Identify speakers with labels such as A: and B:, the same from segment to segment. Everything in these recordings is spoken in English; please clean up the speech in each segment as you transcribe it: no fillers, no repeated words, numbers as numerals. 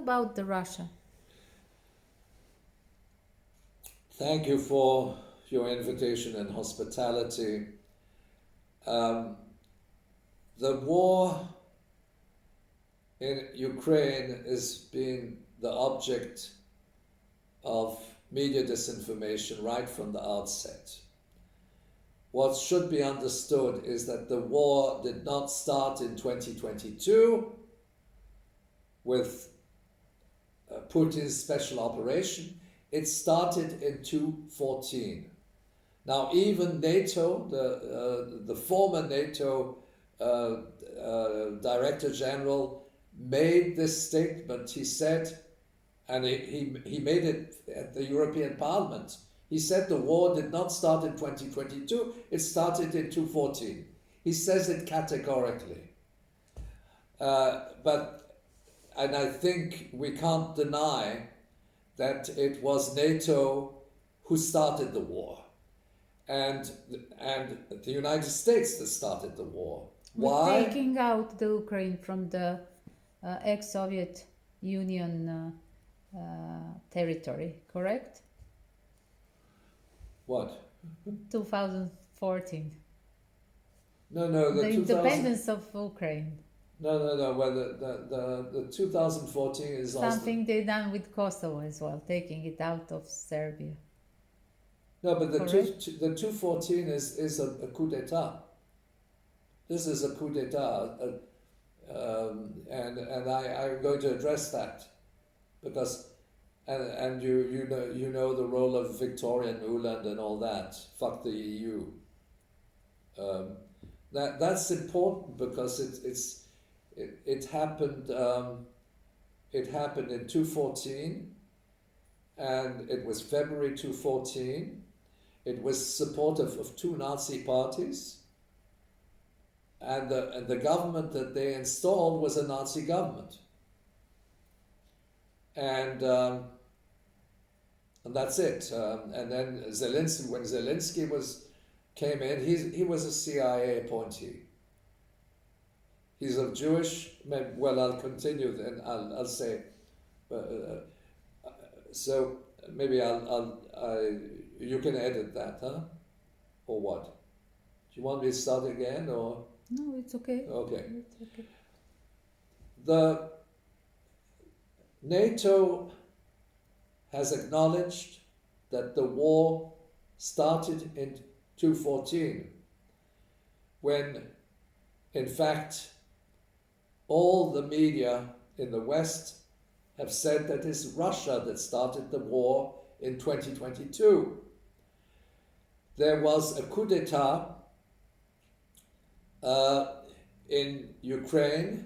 A: about the Russia?
B: Thank you for your invitation and hospitality. Um, the war in Ukraine is being the object of media disinformation right from the outset. What should be understood is that the war did not start in 2022 with Putin's special operation. It started in 2014. Now, even NATO, the former NATO Director General, made this statement. He said, and he made it at the European Parliament. He said the war did not start in 2022, it started in 2014. He says it categorically. And I think we can't deny that it was NATO who started the war, and the United States that started the war.
A: With
B: Why?
A: taking out the Ukraine from the ex-Soviet Union territory, correct?
B: What?
A: 2014.
B: No,
A: The independence of Ukraine.
B: No. Well, the 2014 is
A: Something
B: also,
A: they done with Kosovo as well, taking it out of Serbia.
B: no, but the
A: Correct.
B: 214 is a coup d'état. This is a coup d'état, and I'm going to address that because and you know the role of Victoria Nuland and all that. Fuck the EU. That's important because it happened. It happened in 2014, and it was February 2014. It was supportive of two Nazi parties, and the government that they installed was a Nazi government, and that's it. And then Zelensky, when Zelensky came in, he was a CIA appointee. He's of Jewish. Well, I'll continue then. I'll say. So maybe you can edit that, huh? Or what? Do you want me to start again, or?
A: No, it's okay.
B: Okay.
A: It's okay.
B: The NATO has acknowledged that the war started in 2014, when, in fact, all the media in the West have said that it's Russia that started the war in 2022. There was a coup d'etat in Ukraine,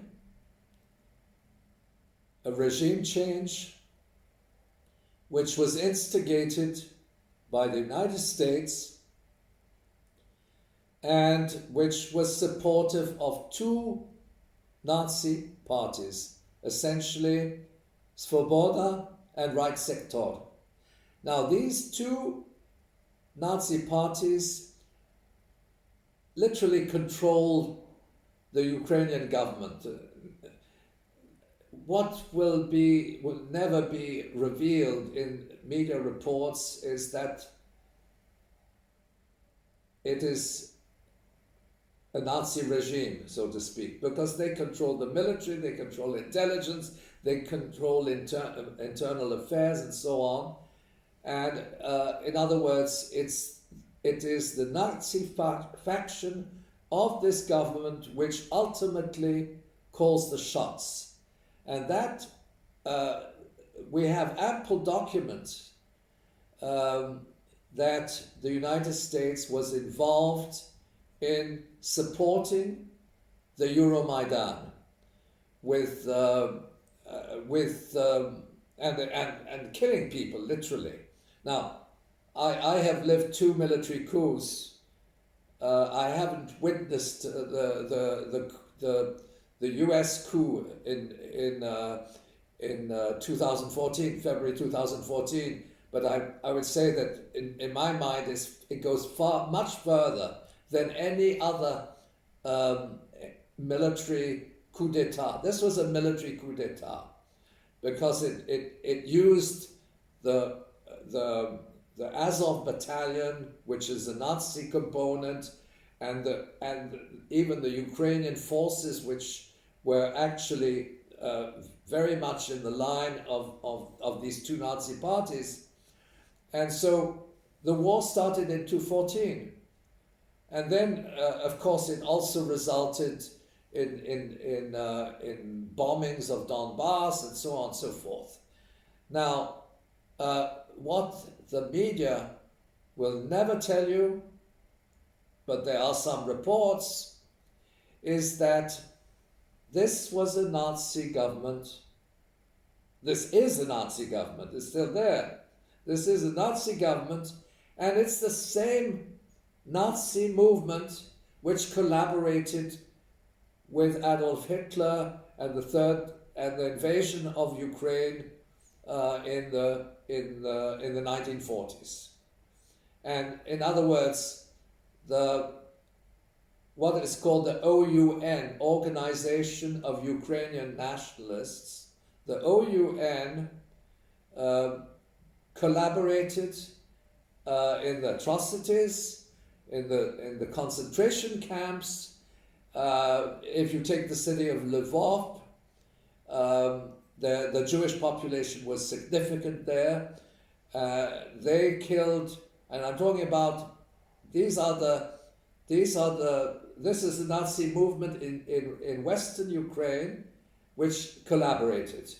B: a regime change, which was instigated by the United States and which was supportive of two Nazi parties, essentially Svoboda and Right Sector. Now, these two Nazi parties literally control the Ukrainian government. What will never be revealed in media reports is that it is a Nazi regime, so to speak, because they control the military, they control intelligence, they control internal affairs, and so on. And in other words, it is the Nazi faction of this government which ultimately calls the shots. And that we have ample documents that the United States was involved in supporting the Euromaidan with and killing people literally. Now, I have lived two military coups. I haven't witnessed the U.S. coup in 2014, February 2014. But I would say that in my mind it goes much further than any other military coup d'etat. This was a military coup d'etat. because it used the Azov battalion, which is a Nazi component, and even the Ukrainian forces, which were actually very much in the line of these two Nazi parties. And so the war started in 2014. And then, of course, it also resulted in bombings of Donbass and so on and so forth. Now, what the media will never tell you, but there are some reports, is that this was a Nazi government. This is a Nazi government. It's still there. This is a Nazi government, and it's the same Nazi movement which collaborated with Adolf Hitler and the invasion of Ukraine in the 1940s. And in other words, what is called the OUN, Organization of Ukrainian Nationalists, the OUN collaborated in the atrocities, in the concentration camps. If you take the city of Lvov, the Jewish population was significant there. They killed, and I'm talking about, this is the Nazi movement in Western Ukraine, which collaborated,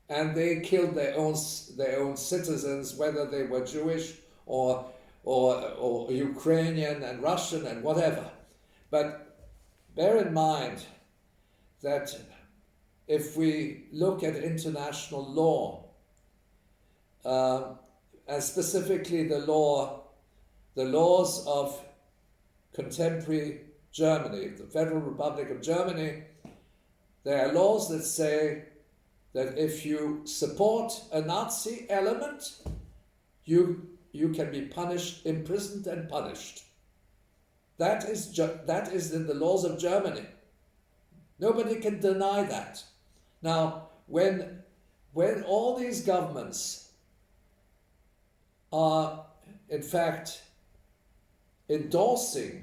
B: and they killed their own citizens, whether they were Jewish or Ukrainian and Russian and whatever. But bear in mind that if we look at international law, and specifically the laws of contemporary Germany, the Federal Republic of Germany, there are laws that say that if you support a Nazi element, you can be punished, imprisoned and punished. That is in the laws of Germany. Nobody can deny that. Now, when all these governments are in fact endorsing